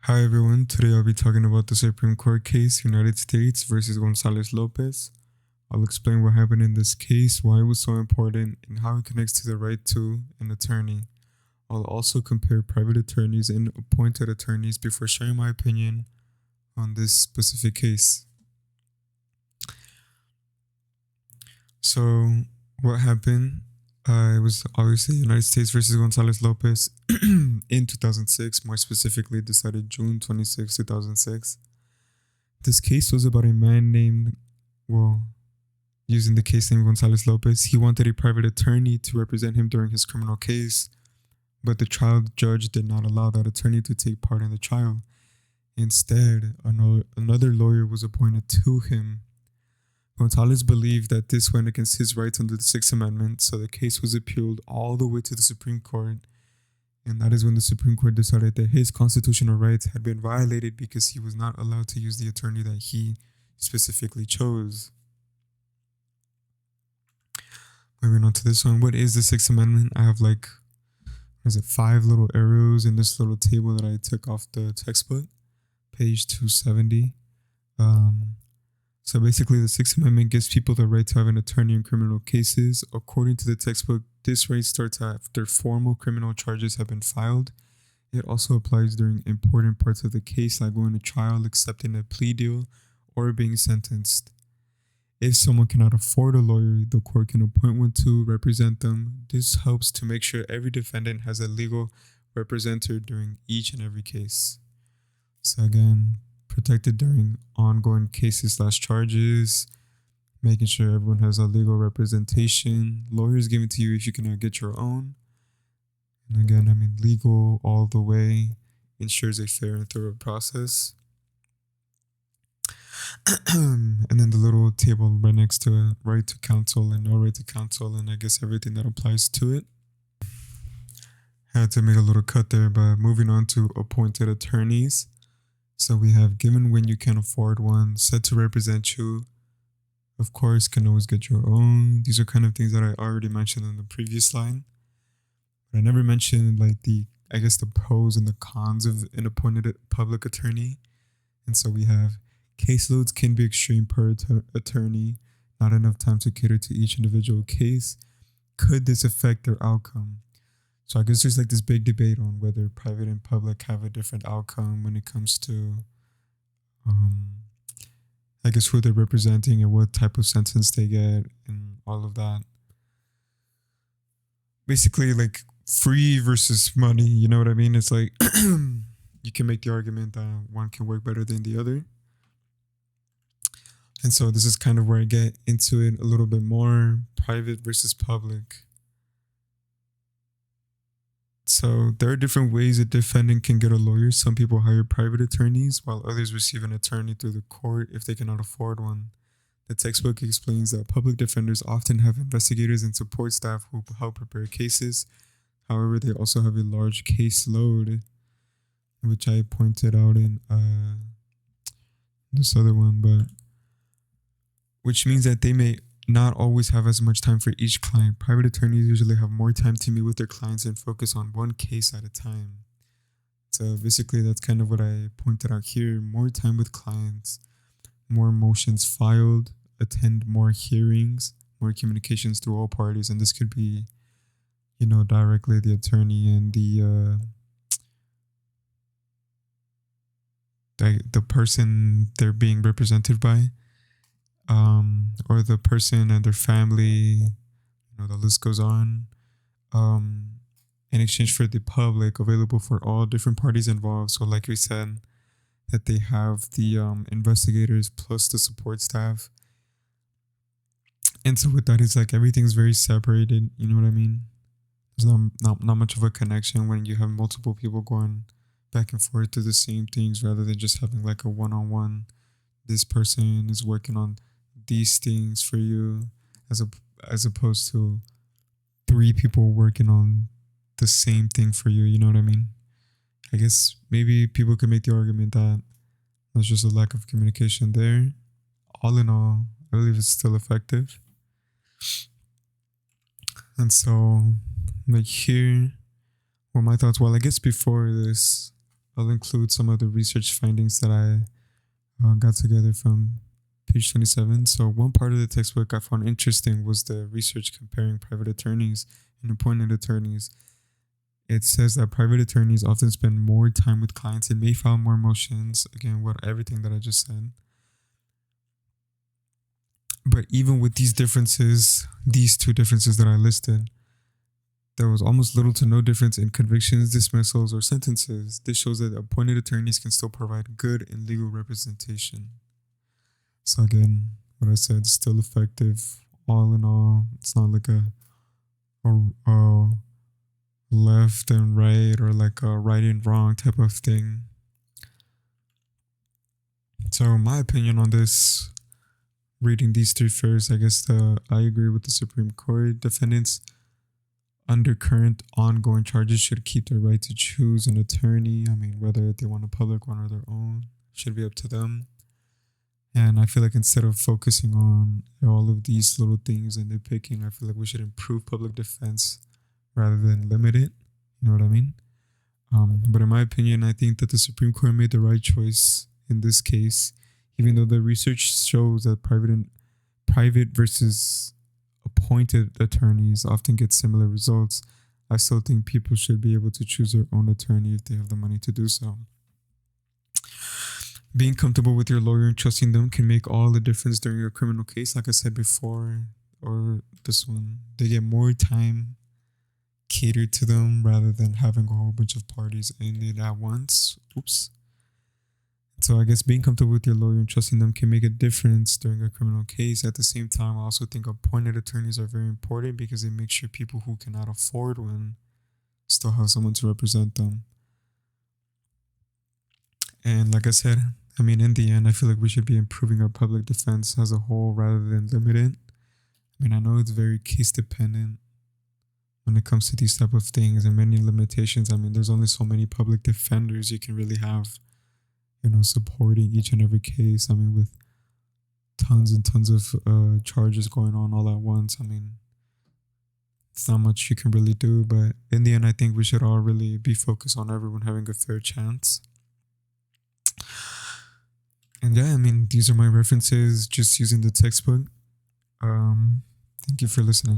Hi everyone, today I'll be talking about the Supreme Court case United States versus Gonzalez Lopez. I'll explain what happened in this case, why it was so important, and how it connects to the right to an attorney. I'll also compare private attorneys and appointed attorneys before sharing my opinion on this specific case. So, what happened? It was obviously United States versus Gonzalez Lopez in 2006, more specifically decided June 26, 2006. This case was about a man named, well, using the case name Gonzalez Lopez. He wanted a private attorney to represent him during his criminal case, but the trial judge did not allow that attorney to take part in the trial. Instead, another lawyer was appointed to him. Gonzalez believed that this went against his rights under the Sixth Amendment, so the case was appealed all the way to the Supreme Court. And that is when the Supreme Court decided that his constitutional rights had been violated because he was not allowed to use the attorney that he specifically chose. Moving on to this one, what is the Sixth Amendment? I have 5 little arrows in this little table that I took off the textbook, page 270. So basically, the Sixth Amendment gives people the right to have an attorney in criminal cases. According to the textbook, this right starts after formal criminal charges have been filed. It also applies during important parts of the case, like going to trial, accepting a plea deal, or being sentenced. If someone cannot afford a lawyer, the court can appoint one to represent them. This helps to make sure every defendant has a legal representative during each and every case. So again, protected during ongoing cases/charges, making sure everyone has a legal representation, lawyers given to you if you cannot get your own. And again, legal all the way ensures a fair and thorough process. And then the little table right next to it, right to counsel and no right to counsel, and I guess everything that applies to it. Had to make a little cut there, but moving on to appointed attorneys. So we have given when you can afford one, set to represent you. Of course, can always get your own. These are kind of things that I already mentioned in the previous line. But I never mentioned the pros and the cons of an appointed public attorney. And so we have caseloads can be extreme per attorney, not enough time to cater to each individual case. Could this affect their outcome? So I guess there's this big debate on whether private and public have a different outcome when it comes to, who they're representing and what type of sentence they get and all of that. Basically, free versus money, you know what I mean? It's you can make the argument that one can work better than the other. And so this is kind of where I get into it a little bit more, private versus public. So there are different ways a defendant can get a lawyer. Some people hire private attorneys, while others receive an attorney through the court if they cannot afford one. The textbook explains that public defenders often have investigators and support staff who help prepare cases. However, they also have a large caseload, which I pointed out in this other one, but which means that they may not always have as much time for each client. Private attorneys usually have more time to meet with their clients and focus on one case at a time. So basically, that's kind of what I pointed out here. More time with clients, more motions filed, attend more hearings, more communications through all parties. And this could be, directly the attorney and the person they're being represented by. Or the person and their family, the list goes on, in exchange for the public, available for all different parties involved. So like we said, that they have the investigators plus the support staff. And so with that, it's everything's very separated, you know what I mean? There's not much of a connection when you have multiple people going back and forth to the same things rather than just having a one-on-one. This person is working on these things for you as opposed to 3 people working on the same thing for you, you know what I mean? I guess maybe people could make the argument that there's just a lack of communication there. All in all, I believe it's still effective. And so here were my thoughts. Well, I guess before this, I'll include some of the research findings that I got together from page 27. So, one part of the textbook I found interesting was the research comparing private attorneys and appointed attorneys. It says that private attorneys often spend more time with clients and may file more motions. Again, what everything that I just said. But even with these differences, these two differences that I listed, there was almost little to no difference in convictions, dismissals, or sentences. This shows that appointed attorneys can still provide good and legal representation. So again, what I said, still effective. All in all, it's not like a left and right or like a right and wrong type of thing. So my opinion on this, reading these three first, I guess I agree with the Supreme Court. Defendants under current ongoing charges should keep their right to choose an attorney. I mean, whether they want a public one or their own, should be up to them. And I feel like instead of focusing on all of these little things and nitpicking, I feel like we should improve public defense rather than limit it. You know what I mean? But in my opinion, I think that the Supreme Court made the right choice in this case, even though the research shows that private versus appointed attorneys often get similar results. I still think people should be able to choose their own attorney if they have the money to do so. Being comfortable with your lawyer and trusting them can make all the difference during a criminal case. Like I said before, or this one, they get more time catered to them rather than having a whole bunch of parties in it at once. Oops. So I guess being comfortable with your lawyer and trusting them can make a difference during a criminal case. At the same time, I also think appointed attorneys are very important because they make sure people who cannot afford one still have someone to represent them. And like I said, I mean, in the end, I feel like we should be improving our public defense as a whole rather than limit it. I mean, I know it's very case dependent when it comes to these type of things and many limitations. I mean, there's only so many public defenders you can really have, supporting each and every case. I mean, with tons and tons of charges going on all at once. I mean, it's not much you can really do. But in the end, I think we should all really be focused on everyone having a fair chance. And yeah, I mean, these are my references just using the textbook. Thank you for listening.